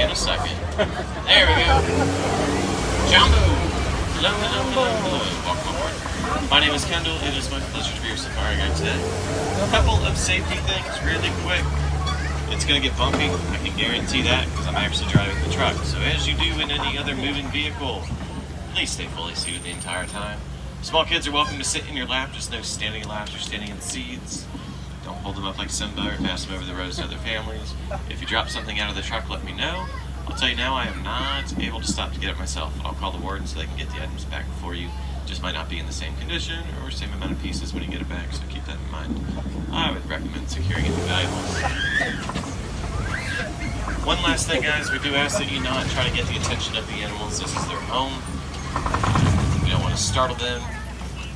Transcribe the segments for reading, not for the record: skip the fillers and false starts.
in a second. There we go. Jumbo! Hello, hello, hello, hello. Welcome aboard. My name is Kendall. It is my pleasure to be your safari guide today. A couple of safety things really quick. It's going to get bumpy, I can guarantee that, because I'm actually driving the truck. So as you do in any other moving vehicle, please stay fully seated the entire time. Small kids are welcome to sit in your lap, just no standing in laps or standing in seats. Don't hold them up like Simba or pass them over the roads to other families. If you drop something out of the truck, let me know. I'll tell you now, I am not able to stop to get it myself, but I'll call the warden so they can get the items back for you. Just might not be in the same condition or same amount of pieces when you get it back, so keep that in mind. I would recommend securing any valuables. One last thing, guys, we do ask that you not try to get the attention of the animals. This is their home. You don't want to startle them.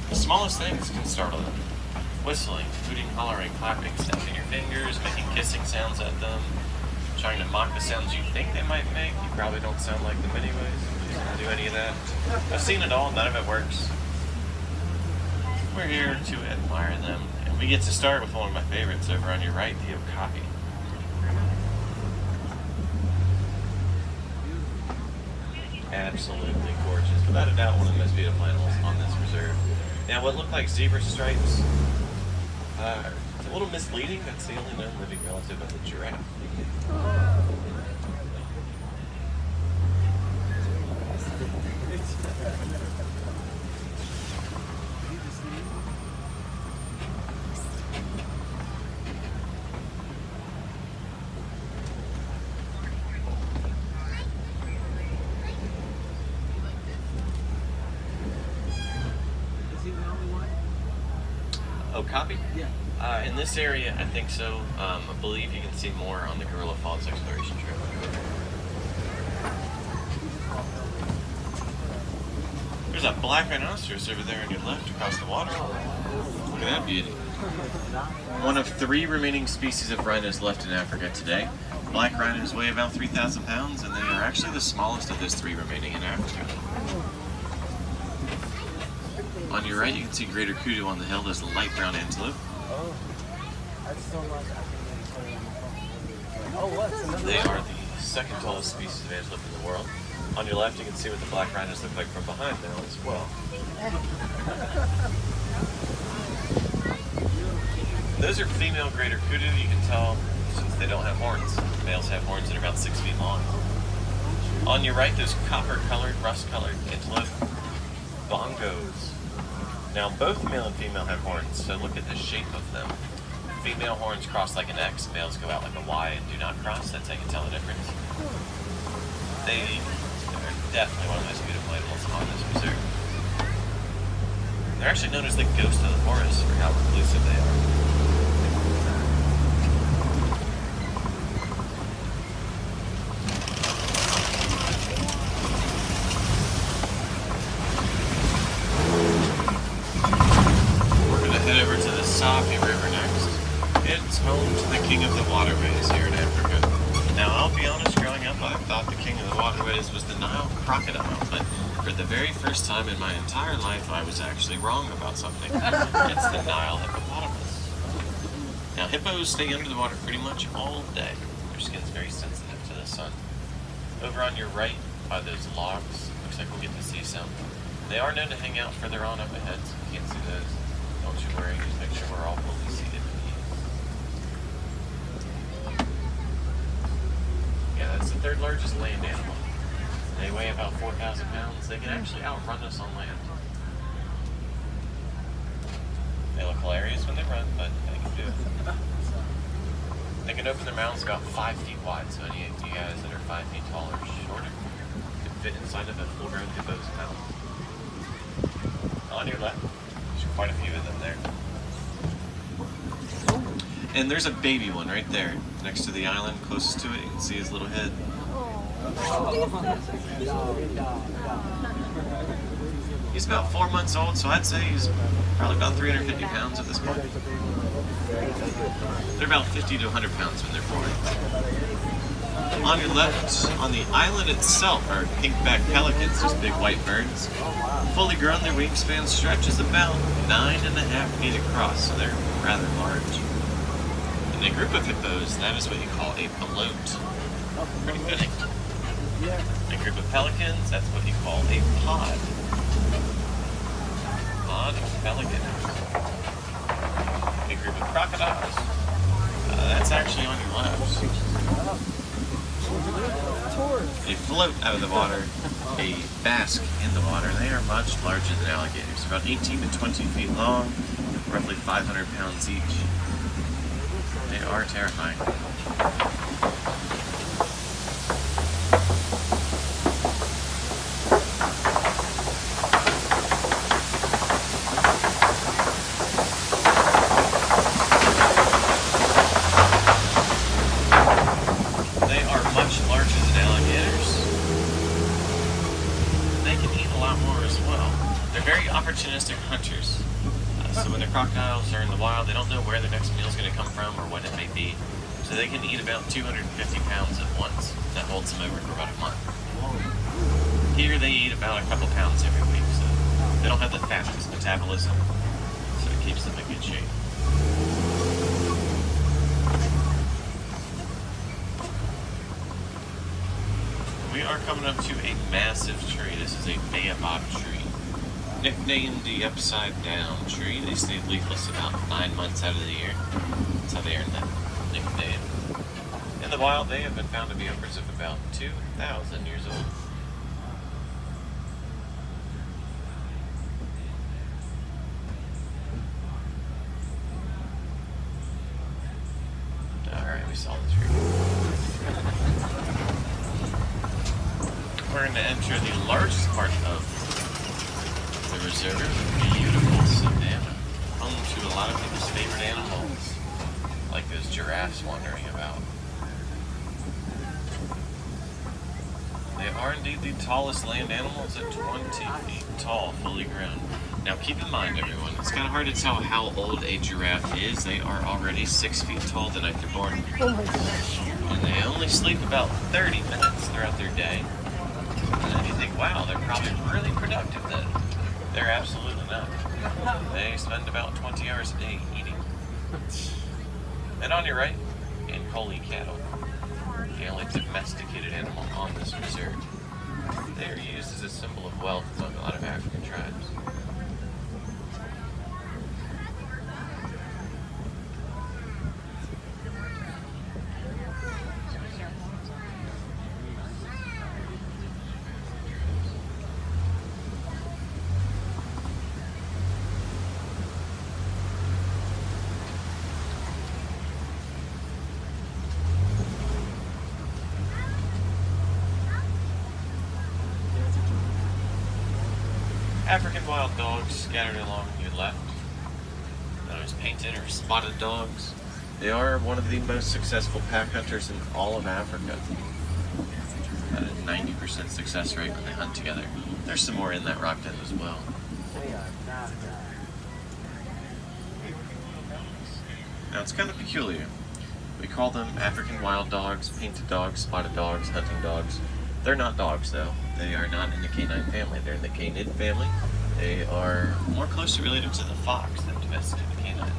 The smallest things can startle them. Whistling, hooting, hollering, clapping, snapping your fingers, making kissing sounds at them, trying to mock the sounds you think they might make. You probably don't sound like them anyways. Please don't do any of that. I've seen it all, none of it works. We're here to admire them, and we get to start with one of my favorites over on your right, the okapi. Absolutely gorgeous. Without a doubt, one of the most beautiful animals on this reserve. Now, what look like zebra stripes, it's a little misleading. That's the only known living relative of the giraffe. Okapi? Yeah. In this area, I think so. I believe you can see more on the Gorilla Falls exploration trip. There's a black rhinoceros over there on your left across the water. Look at that beauty. One of 3 remaining species of rhinos left in Africa today. Black rhinos weigh about 3,000 pounds, and they are actually the smallest of those 3 remaining in Africa. On your right, you can see greater kudu on the hill. There's a light brown antelope. They are the second tallest species of antelope in the world. On your left, you can see what the black rhinos look like from behind now as well. Those are female greater kudu. You can tell since they don't have horns. Males have horns that are about 6 feet long. On your right, there's copper-colored, rust-colored antelope bongos. Now, both male and female have horns, so look at the shape of them. Female horns cross like an X, males go out like a Y and do not cross. That's how you can tell the difference. They are definitely one of the most beautiful animals on this reserve. They're actually known as the ghost of the forest for how reclusive they are. Head over to the Safi River next. It's home to the king of the waterways here in Africa. Now, I'll be honest, growing up, I thought the king of the waterways was the Nile crocodile, but for the very first time in my entire life, I was actually wrong about something. It's the Nile hippopotamus. Now, hippos stay under the water pretty much all day. Their skin's very sensitive to the sun. Over on your right are those logs. Looks like we'll get to see some. They are known to hang out further on up ahead, so you can't see those. Don't you worry, just make sure we're all fully seated, please. Yeah, that's the 3rd largest land animal. They weigh about 4,000 pounds. They can actually outrun us on land. They look hilarious when they run, but they can do it. They can open their mouths about 5 feet wide, so any of you guys that are 5 feet tall or shorter can fit inside of a full-grown hippo's mouth. On your left, there's quite a few of them there. And there's a baby one right there, next to the island, closest to it. You can see his little head. He's about 4 months old, so I'd say he's probably about 350 pounds at this point. They're about 50 to 100 pounds when they're born. On your left, on the island itself, are pink-backed pelicans, just big white birds. Fully grown, their wingspan stretches about 9.5 feet across, so they're rather large. In a group of hippos, that is what you call a bloat. Pretty fitting. A group of pelicans, that's what you call a pod. Pod of pelicans. A group of crocodiles. That's actually on your left. They float out of the water. They bask in the water. They are much larger than alligators, about 18 to 20 feet long, roughly 500 pounds each. They are terrifying. They are much larger than alligators. They can eat a lot more as well. They're very opportunistic hunters. So when the crocodiles are in the wild, they don't know where their next meal is going to come from or what it may be. So they can eat about 250 pounds at once. That holds them over for about a month. Here they eat about a couple pounds every week, so they don't have the fastest metabolism, so it keeps them in good shape. We are coming up to a massive tree. This is a baobab tree. Nicknamed the upside down tree. They stay leafless about 9 months out of the year. That's how they earned that nickname. In the wild, they have been found to be upwards of about 2,000 years old. Alright, we saw the tree. We're going to enter the largest part of the reserve, beautiful savanna, home to a lot of people's favorite animals, like those giraffes wandering about. They are indeed the tallest land animals at 20 feet tall, fully grown. Now keep in mind, everyone, it's kind of hard to tell how old a giraffe is. They are already 6 feet tall the night they're born. And they only sleep about 30 minutes throughout their day. And then you think, wow, they're probably really productive then. They're absolutely not. They spend about 20 hours a day eating. And on your right, in Collie cattle, the only domesticated animal on this reserve. They are used as a symbol of wealth among a lot of African tribes. African wild dogs scattered along your left. Those painted or spotted dogs. They are one of the most successful pack hunters in all of Africa. At a 90% success rate when they hunt together. There's some more in that rock den as well. Now it's kind of peculiar. We call them African wild dogs, painted dogs, spotted dogs, hunting dogs. They're not dogs though. They are not in the canine family. They're in the canid family. They are more closely related to the fox than domesticated canines.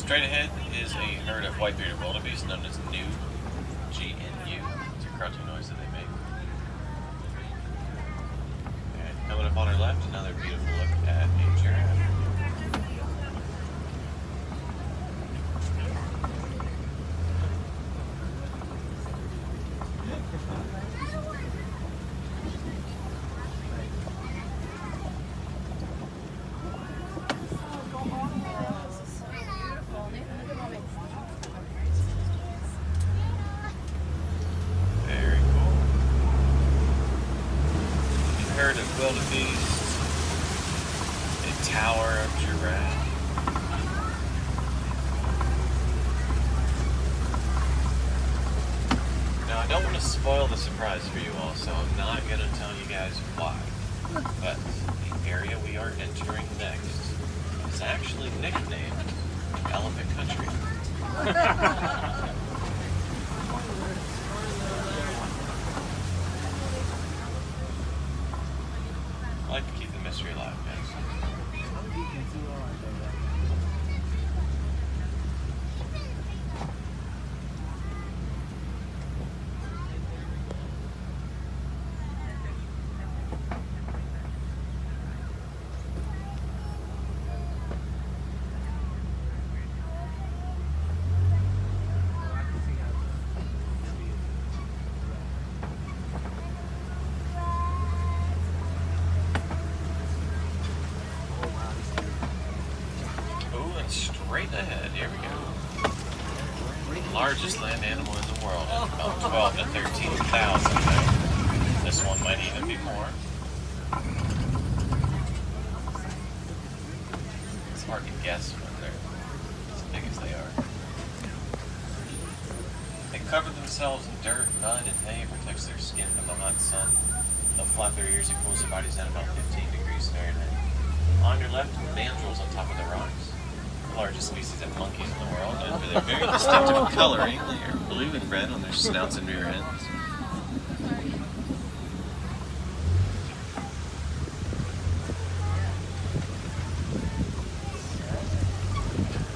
Straight ahead is a herd of white-bearded wildebeest known as GNU. GNU. It's a crouching noise that they make. And coming up on our left, another beautiful look at a giraffe. Herd of wildebeest, a tower of giraffe. Now I don't want to spoil the surprise for you all, so I'm not going to tell you guys why. But the area we are entering next is actually nicknamed Elephant Country. I like to keep the mystery alive, guys. Straight ahead, here we go. Largest land animal in the world, about 12 to 13,000. This one might even be more. It's hard to guess when they're as big as they are. They cover themselves in dirt, mud, and hay. It protects their skin from the hot sun. They'll flap their ears and cools their bodies at about 15 degrees Fahrenheit. On your left, mandrills on top of the rocks. Largest species of monkeys in the world, and for their very distinctive coloring, they are blue and red on their snouts and rear ends.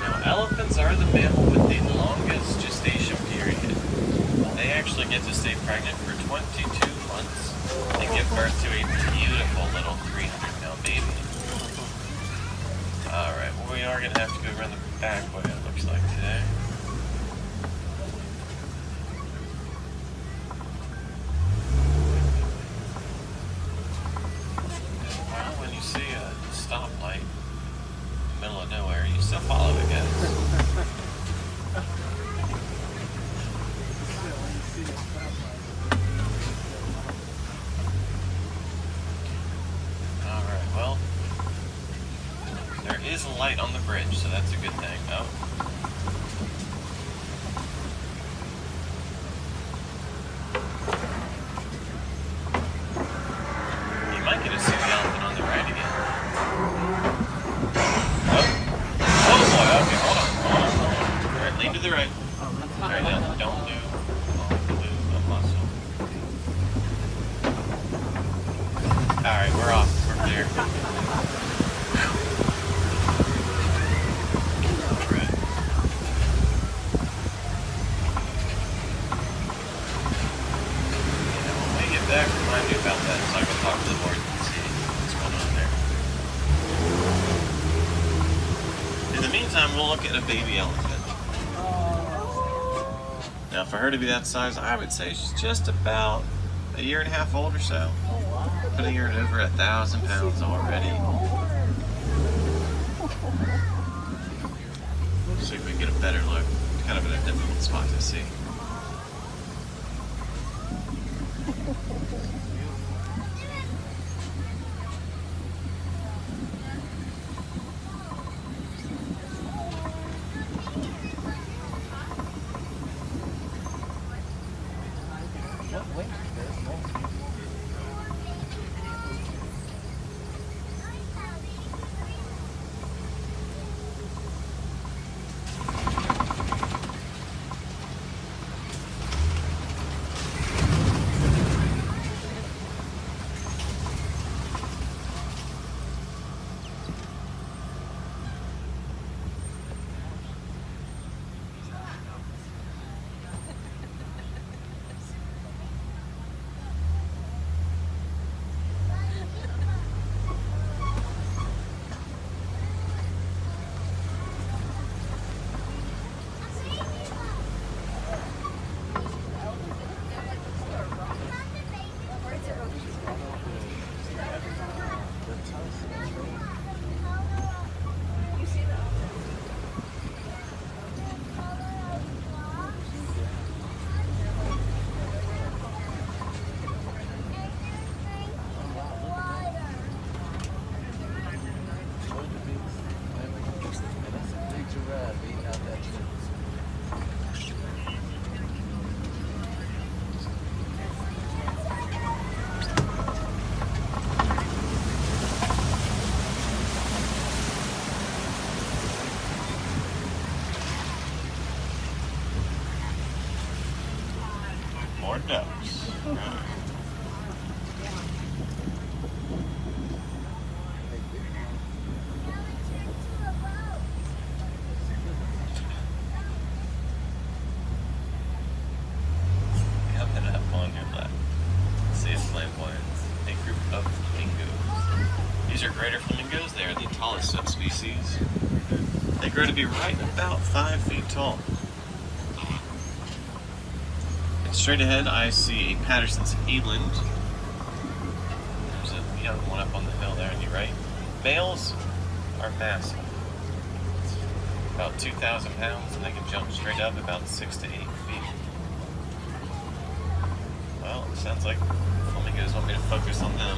Now, elephants are the mammal with the longest gestation period. They actually get to stay pregnant for 22 months and give birth to a beautiful little 300-pound baby. Alright, well, we are going to have to go around the back way, it looks like, today. Well, when you see a stoplight in the middle of nowhere, you still follow it, guys. Alright, well, there is a light on the bridge, so that's a good thing. Oh. You might get to see the elephant on the right again. Oh. Oh boy, okay, hold on. Alright, lean to the right. Alright, now don't do a muscle. Alright, we're off. We're clear. Back, remind me about that so I can talk to the board and see what's going on there. In the meantime, we'll look at a baby elephant. Now, for her to be that size, I would say she's just about a year and a half old or so. Putting her at over 1,000 pounds already. See if we can get a better look. It's kind of in a difficult spot to see. more ducks. Right. Coming up on your left, see a flamboyant, a group of flamingos. These are greater flamingos. They are the tallest subspecies. They grow to be right about 5 feet tall. And straight ahead, I see a Patterson's Eland. There's a young one up on the hill there on your right. Males are massive, about 2,000 pounds, and they can jump straight up about 6 to 8 feet. Well, it sounds like flamingos want me to focus on them.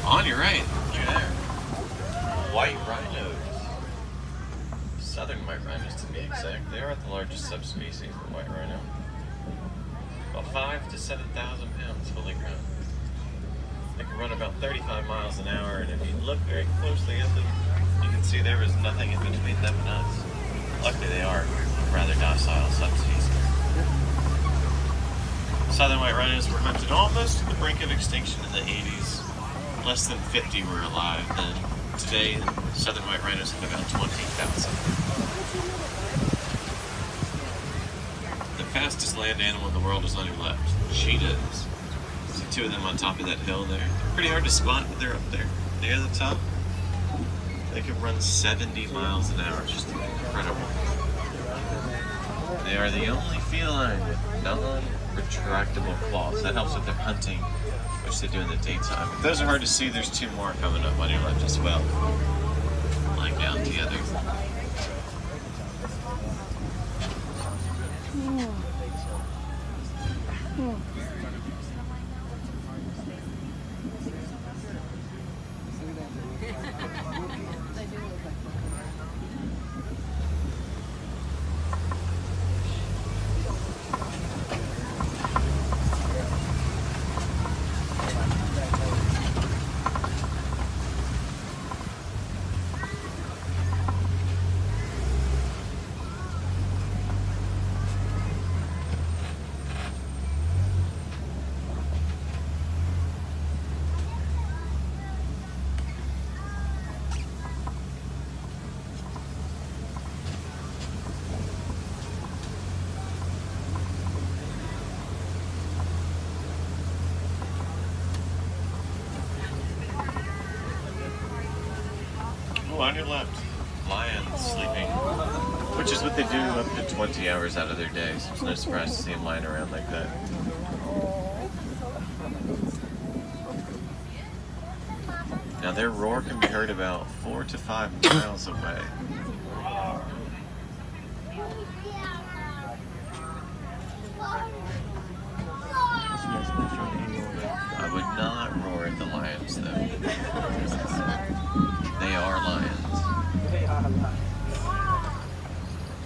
On your right, look at there. White rhinos. Southern white rhinos to be exact. They are the largest subspecies of white rhino. About 5,000 to 7,000 pounds fully grown. They can run about 35 miles an hour, and if you look very closely at them, you can see there is nothing in between them and us. Luckily they are rather docile subspecies. Southern white rhinos were hunted almost to the brink of extinction in the 80s. Less than 50 were alive then. Today, southern white rhinos have about 20,000. The fastest land animal in the world is on your left. Cheetahs. See 2 of them on top of that hill there. They're pretty hard to spot, but they're up there near the top. They can run 70 miles an hour. It's just incredible. They are the only feline with non-retractable claws. That helps with their hunting, which they do in the daytime. If those are hard to see, there's 2 more coming up on your left as well. Lying down together. On your left, lions sleeping, which is what they do up to 20 hours out of their day, so it's no surprise to see them lying around like that. Now their roar can be heard about 4 to 5 miles away. I would not roar at the lions though. They are lions.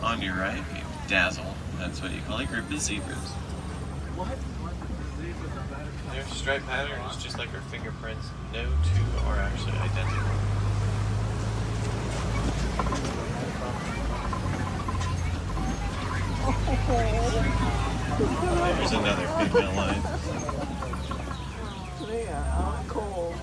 On your right, you dazzle. That's what you call a group of zebras. Their stripe pattern is just like our fingerprints. No 2 are actually identical. There's another female lion. They are cool.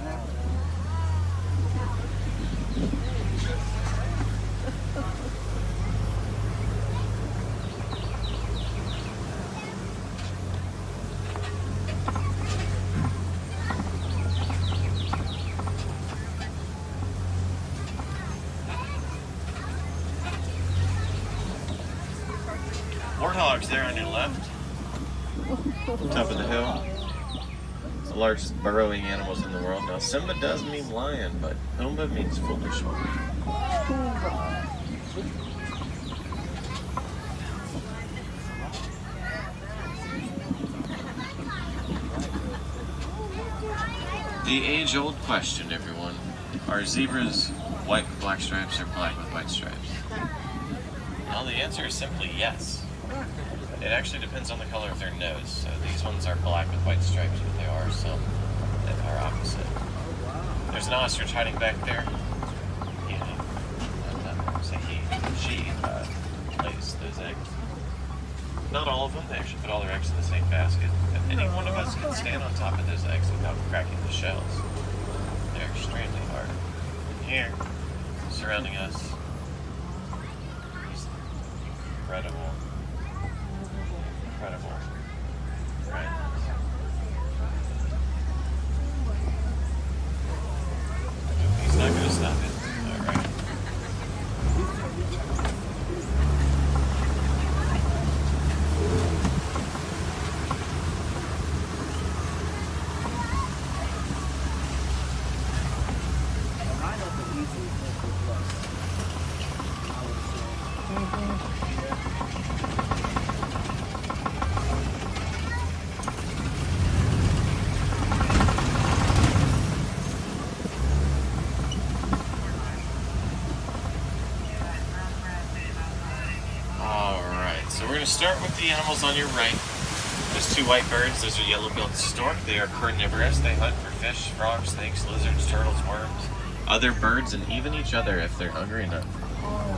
Warthogs there on your left, top of the hill. the largest burrowing animals in the world. Now, Simba does mean lion, but Pumbaa means foolish one. The age-old question, everyone. Are zebras white with black stripes or black with white stripes? Well, the answer is simply yes. It actually depends on the color of their nose. So these ones are black with white stripes, but there are some that are opposite. There's an ostrich hiding back there. She lays those eggs. Not all of them. They actually put all their eggs in the same basket. And any one of us can stand on top of those eggs without cracking the shells. They're extremely hard. And here, surrounding us, is incredible Rhinos. He's not going to stop it. Alright. So we're going to start with the animals on your right. There's two white birds. Those are yellow-billed stork. They are carnivorous. They hunt for fish, frogs, snakes, lizards, turtles, worms, other birds, and even each other if they're hungry enough.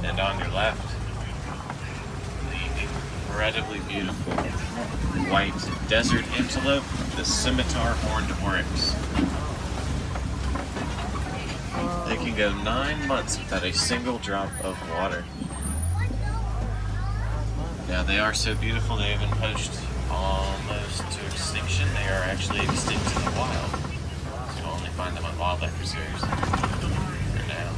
And on your left, the incredibly beautiful white desert antelope, the scimitar horned oryx. They can go 9 months without a single drop of water. Now they are so beautiful they have been pushed almost to extinction. They are actually extinct in the wild. So you'll only find them on wildlife reserves for now.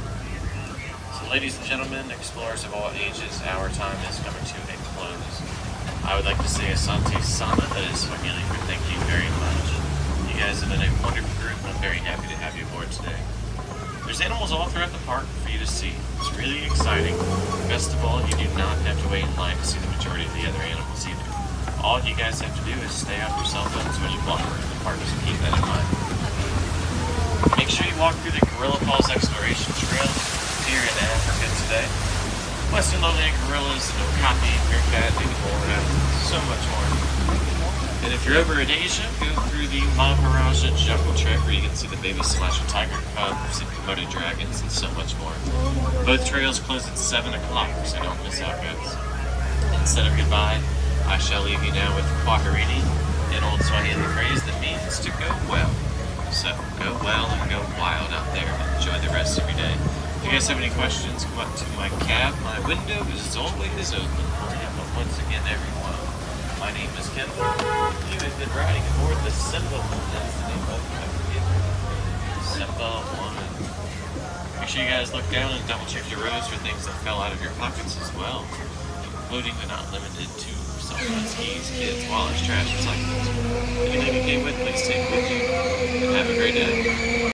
So ladies and gentlemen, explorers of all ages, our time is coming to a close. I would like to say Asante Sana, that is Swahili for thank you very much. You guys have been a wonderful group and I'm very happy to have you aboard today. There's animals all throughout the park for you to see. It's really exciting. Best of all, you do not have to wait in line to see the majority of the other animals either. All you guys have to do is stay off your cell phones when you walk around the park, so keep that in mind. Make sure you walk through the Gorilla Falls Exploration Trail here in Africa today. Western lowland gorillas, no copy, meerkat, iguana, so much more. And if you're over in Asia, go through the Maharaja Jungle Trek where you can see the baby Sumatra tiger cubs and Komodo dragons and so much more. Both trails close at 7 o'clock, so don't miss out, guys. Instead of goodbye, I shall leave you now with Kwaherini, an old Swahili phrase that means to go well. So, go well and go wild out there and enjoy the rest of your day. If you guys have any questions, come up to my cab. My window is always open. But once again, everyone, my name is Kendall. You have been riding aboard the Simba 1. That's the name of it. I forget. Simba 1. Make sure you guys look down and double check your rows for things that fell out of your pockets as well, including but not limited to cell phones, keys, kids, wallets, trash, recyclables. Anything you came with, please take with you. And have a great day.